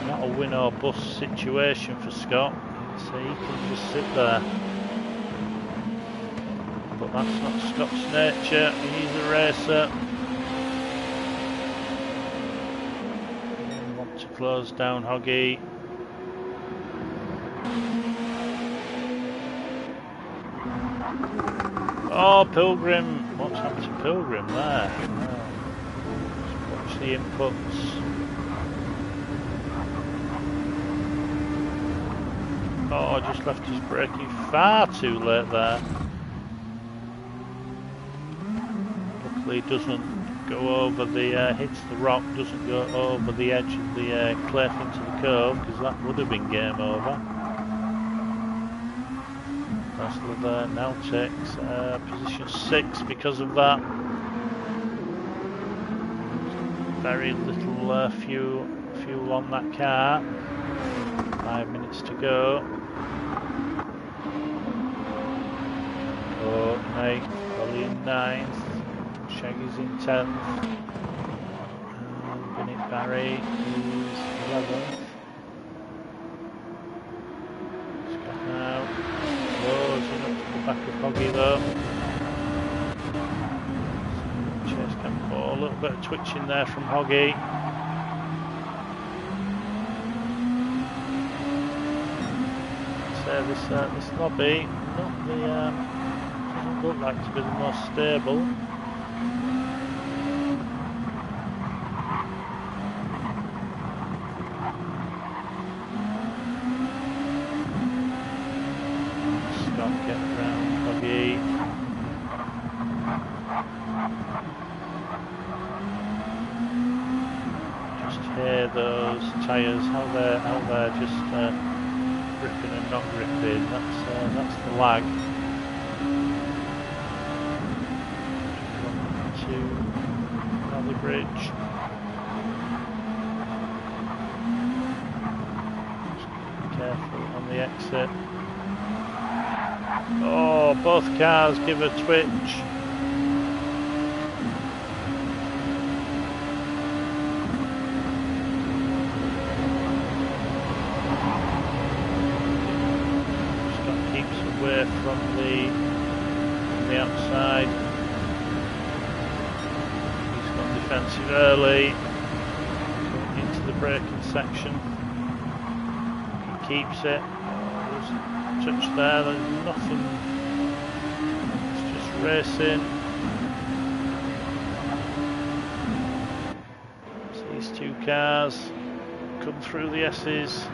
not a win or bust situation for Scott, so he can just sit there. But that's not Scott's nature. He's a racer. Want to close down Oggy. Oh, Pilgrim! What's happened to Pilgrim there? Watch the inputs. Oh, just left his braking far too late there. Luckily, doesn't go over the hits the rock, doesn't go over the edge of the cliff into the cove, because that would have been game over. Tesla there now takes position 6 because of that. Very little fuel on that car. 5 minutes to go. Oh, Nate, Ollie in 9th. Shaggy's in 10th. And Bennett Barry is 11th. Scott now. Closing up to the back of Oggy though. Chase Campo, a little bit of twitching there from Oggy. This lobby, not the doesn't look like to be the most stable. Scott get round Oggy. Just hear those tyres, how they're just gripping and not gripping. That's the lag. To Valley Bridge. makes it. Oh, both cars give a twitch. Scott keeps away from the outside. He's got defensive early. Going into the braking section. He keeps it. There's a touch there, there's nothing. It's just racing. So these two cars come through the S's,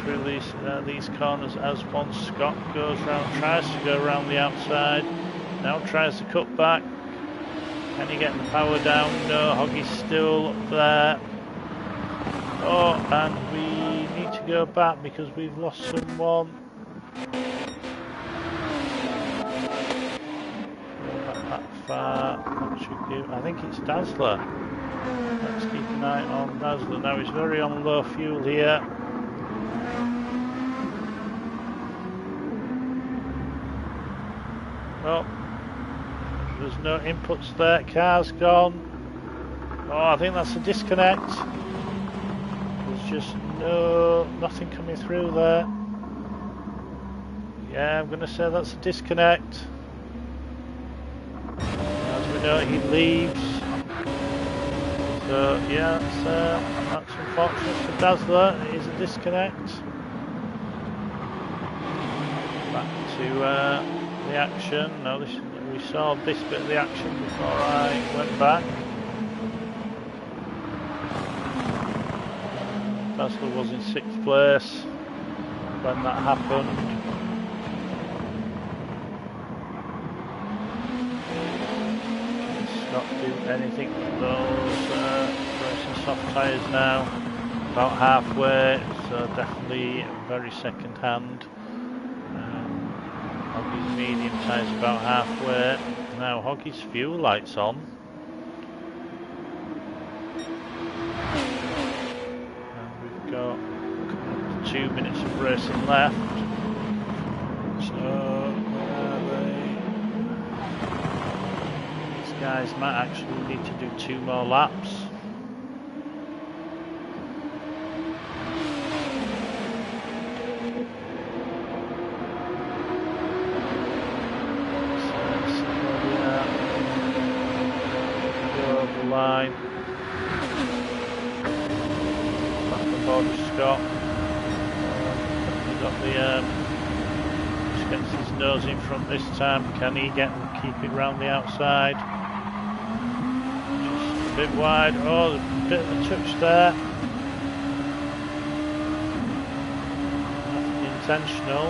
through these corners as one. Scott goes round, tries to go around the outside, now tries to cut back. Can he get the power down? No, Hoggy's still up there. Oh, and we need to go back because we've lost someone. Not that far. What should we do? I think it's Dazzler. Let's keep an eye on Dazzler. Now he's very on low fuel here. Oh, there's no inputs there. Car's gone. Oh, I think that's a disconnect. There's just nothing coming through there. Yeah, I'm going to say that's a disconnect. As we know, he leaves. So yeah, that's unfortunate for Dazzler. It is a disconnect. Back to the action. Now we saw this bit of the action before I went back. Dazzler was in 6th place when that happened. Let's not do anything with those racing soft tyres now. About halfway, so definitely very second hand. Hoggy's medium tyres about halfway. Now Hoggy's fuel light's on. And we've got 2 minutes of racing left. So these guys might actually need to do 2 more laps. Line. Back on board with Scott. He's got the just gets his nose in front this time. Can he keep it round the outside? Just a bit wide. Oh, there's a bit of a touch there. Nothing intentional.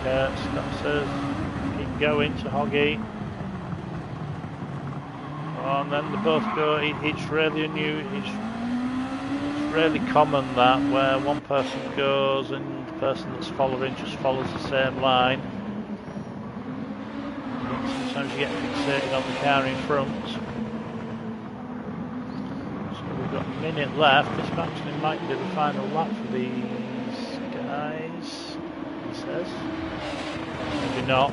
Scott says going to Hoggy. Oh, and then they both go. It's really it's really common that where one person goes and the person that's following just follows the same line. Sometimes you get fixated on the car in front. So we've got a minute left. This actually might be the final lap for these guys, he says. Maybe not.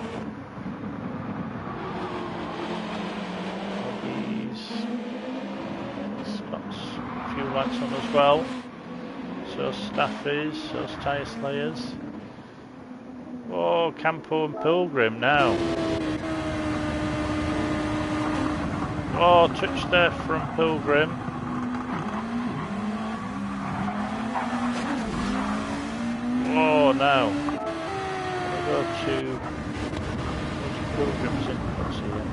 Fuel lights on as well. So Staffys, so tyre slayers. Oh, Campo and Pilgrim now. Oh, touch there from Pilgrim. Oh, now. I'll go to Pilgrim's inputs here.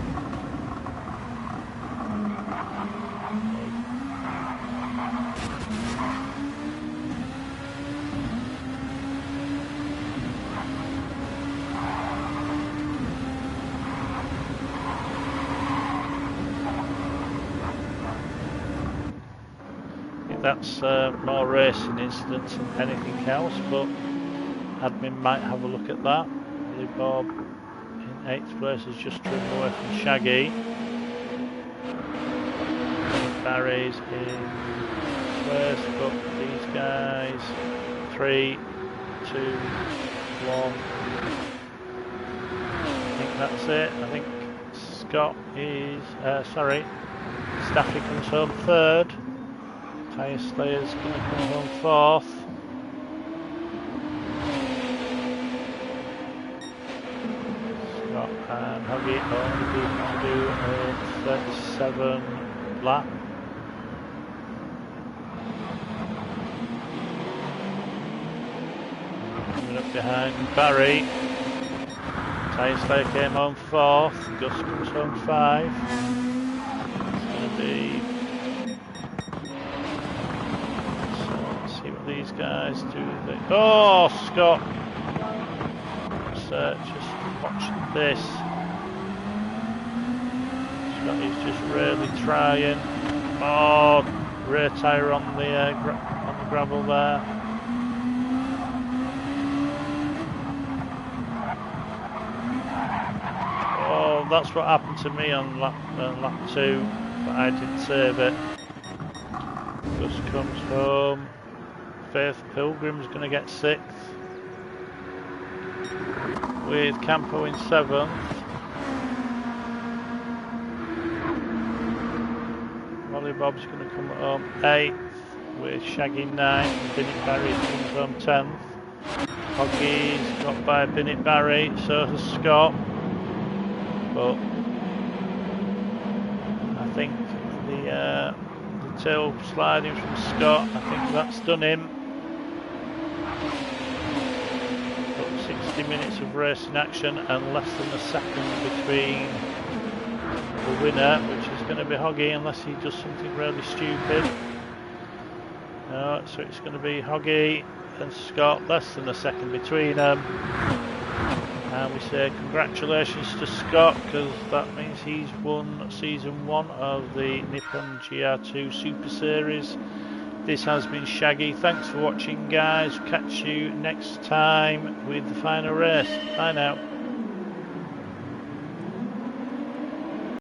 That's more racing incidents than anything else, but admin might have a look at that. Billy Bob in 8th place has just driven away from Shaggy. Barry's in place, but these guys, 3, 2, 1. I think that's it. I think Scott is, Staffy comes home 3rd. Tyre Slayer's going to come home 4th. Scott and Huggy only people to do a 37 lap. Coming up behind Barry. Tyre Slayer came home 4th. Gus comes home 5. It's going to be... Let's see what these guys do. Oh, Scott! So just watch this. Scott is just really trying. Oh, rear tyre on the gravel there. Oh, that's what happened to me on lap 2, but I didn't save it. Gus comes home. Faith Pilgrim's going to get 6th. With Campo in 7th. Molly Bob's going to come home 8th. With Shaggy 9th. And Bennett Barry comes home 10th. Hoggy's got by Bennett Barry, so has Scott. But I think the tail sliding from Scott, I think that's done him. But 60 minutes of racing action and less than a second between the winner, which is going to be Hoggy unless he does something really stupid. No, so it's going to be Hoggy and Scott, less than a second between them. And we say congratulations to Scott, because that means he's won season 1 of the Nippon gr2 Super Series. This has been Shaggy. Thanks for watching, guys. Catch you next time with the final race. Bye now.